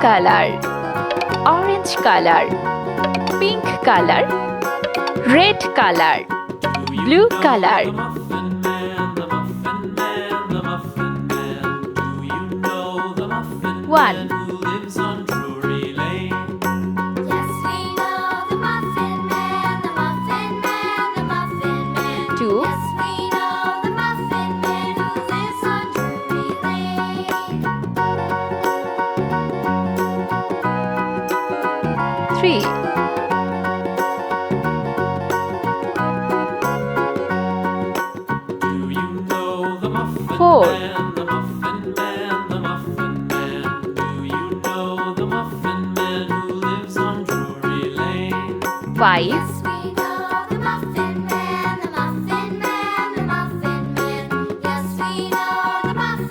color, orange color, pink color, red color, blue color. 1. Two. 3. 4. 5.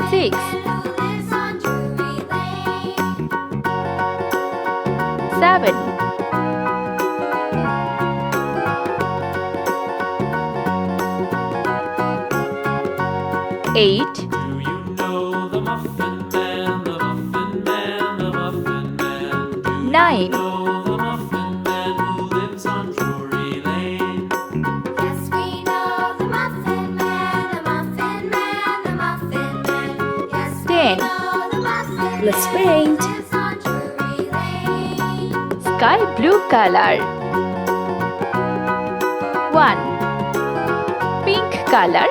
6. 7. 8. 9. 10. Let's paint. Sky blue color. 1. Pink color.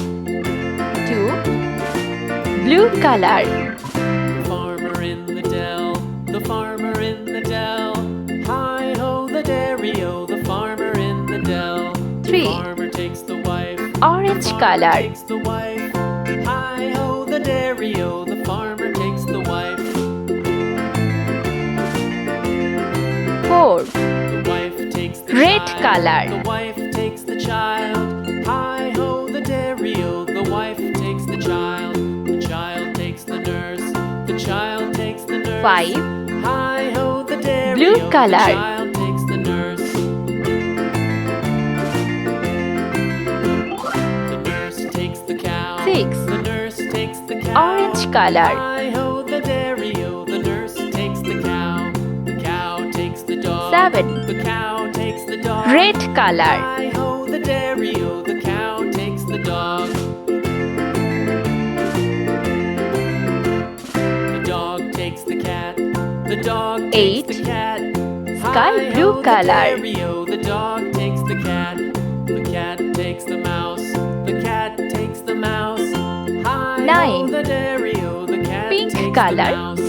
2. Blue color. Farmer in the dell, the farmer in the dell. Hi-ho the dairy-o, the farmer in the dell. 3. Farmer takes the wife, Orange color. takes the wife. Hi-ho the dairy-o, the farmer takes the wife. 4. The wife takes the Red child, color. the wife takes the child. Hi-ho the dairy-o, the wife takes the child. The child takes the nurse, the child takes the nurse. 5. Hi-ho the dairy-o, Blue color. the child takes the nurse. The nurse takes the cow. 6. The nurse takes the cow. Orange color. Hi-ho the dairy-o, the nurse takes the cow. The cow takes the dog. 7. The cow takes the dog. Red color. Hi-ho the dairy-o, the cow takes the dog. The dog takes the cat. The dog takes 8. the cat. Sky blue Hi-ho the color. dairy-o, the dog takes the cat. The cat takes the mouse. The cat takes the mouse. Hi-ho 9. the dairy-o, the cat Pink takes color. the mouse.